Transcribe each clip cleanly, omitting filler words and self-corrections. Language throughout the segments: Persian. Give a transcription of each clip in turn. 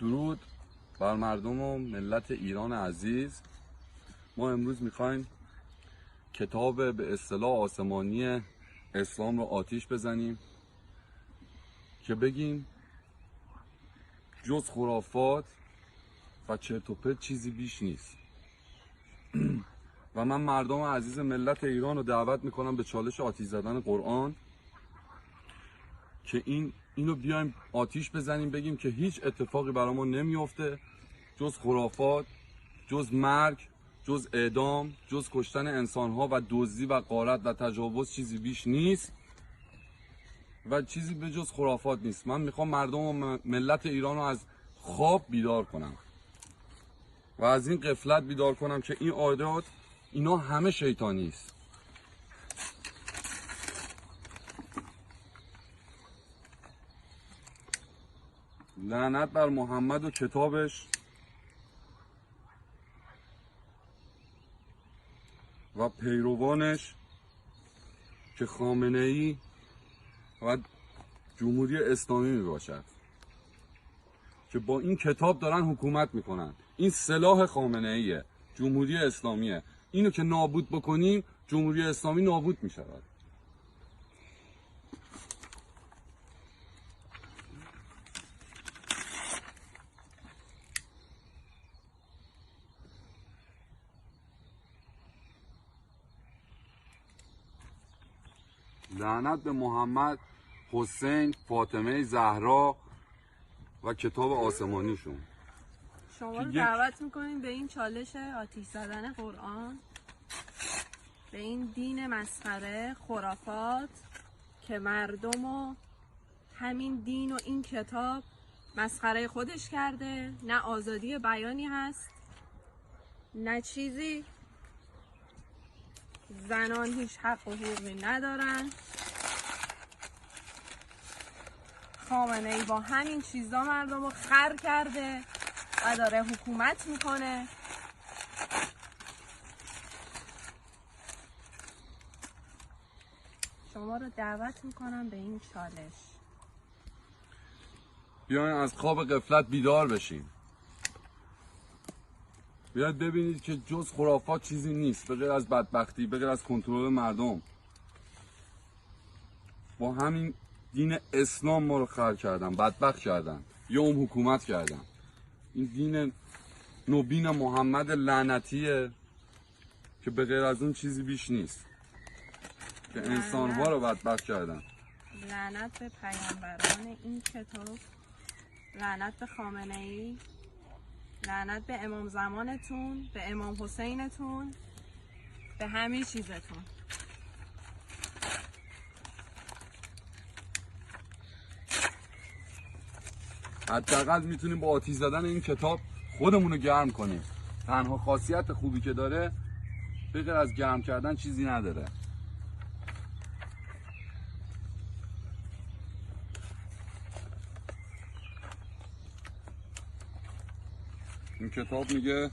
درود بر مردم و ملت ایران عزیز. ما امروز میخوایم کتاب به اصطلاح آسمانی اسلام رو آتیش بزنیم که بگیم جز خرافات و چرت و پرت چیزی بیش نیست. و من مردم عزیز ملت ایران رو دعوت میکنم به چالش آتیش زدن قرآن که اینو بیایم آتیش بزنیم، بگیم که هیچ اتفاقی برای ما نمیفته جز خرافات، جز مرگ، جز اعدام، جز کشتن انسانها و دزدی و غارت و تجاوز چیزی بیش نیست و چیزی به جز خرافات نیست. من میخوام مردم و ملت ایران رو از خواب بیدار کنم و از این غفلت بیدار کنم که این عادات اینا همه شیطانی است. لعنت بر محمد و کتابش و پیروانش که خامنه‌ای و جمهوری اسلامی می باشد که با این کتاب دارن حکومت میکنن. این سلاح خامنه‌ایه، جمهوری اسلامیه. اینو که نابود بکنیم جمهوری اسلامی نابود میشود. لعنت به محمد، حسین، فاطمه زهرا و کتاب آسمانیشون. شما رو دعوت میکنیم به این چالش آتیش زدن قرآن، به این دین مسخره خرافات که مردم و همین دین و این کتاب مسخره خودش کرده. نه آزادی بیانی هست، نه چیزی. زنان هیچ حق و حقوقی ندارن. خامنه ای با همین چیزا مردم رو خر کرده و داره حکومت میکنه. شما رو دعوت میکنم به این چالش. بیاین از خواب غفلت بیدار بشین. بیاید ببینید که جز خرافات چیزی نیست به غیر از بدبختی، به غیر از کنترل مردم. با همین دین اسلام ما رو خر کردن، بدبخت کردن، یا حکومت کردن. این دین نوبین محمد لعنتیه که به غیر از اون چیزی بیش نیست که انسانها رو بدبخت کردن. لعنت به پیامبران این کتاب، لعنت به خامنه ای، لعنت به امام زمانتون، به امام حسینتون، به همه چیزتون. حداقل میتونیم با آتیش زدن این کتاب خودمون رو گرم کنیم. تنها خاصیت خوبی که داره به غیر از گرم کردن چیزی نداره. این کتاب میگه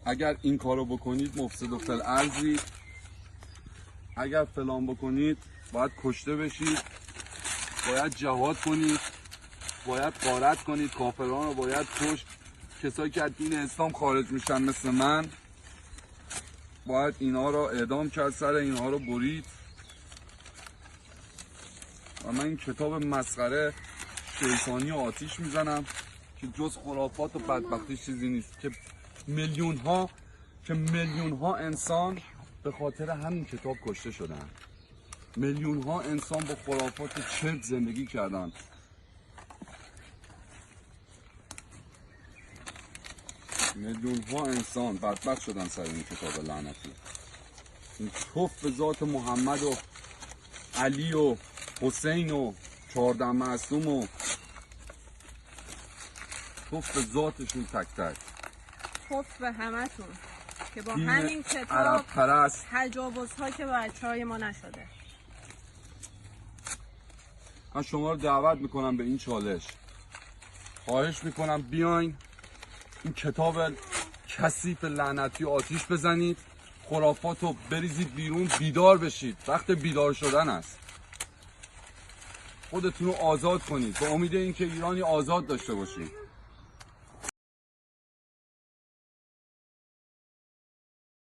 اگر این کارو بکنید مفسد فی الارض، اگر فلان بکنید باید کشته بشید، باید جهاد کنید، باید غارت کنید، کافران رو باید کشت، کسایی که از دین اسلام خارج میشن مثل من باید اینها رو اعدام کرد، سر اینها رو برید. و من این کتاب مسخره شیطانی آتیش میزنم که جز خرافات و بدبختی چیزی نیست که میلیون ها انسان به خاطر همین کتاب کشته شدن. میلیون ها انسان با خرافات چرت زندگی کردن. میلیون ها انسان بدبخت شدن سر این کتاب لعنتی. این توف به ذات محمد و علی و حسین و 14 معصوم و توف به ذاتشون تک تک. توف به همتون که با همین کتاب عرب پرست تجاوزها که بچهای ما نشده. من شما رو دعوت میکنم به این چالش. خواهش میکنم بیاین این کتاب کثیف لعنتی آتیش بزنید، خرافات رو بریزید بیرون، بیدار بشید. وقت بیدار شدن است. خودتون رو آزاد کنید به امید اینکه ایرانی آزاد داشته باشید.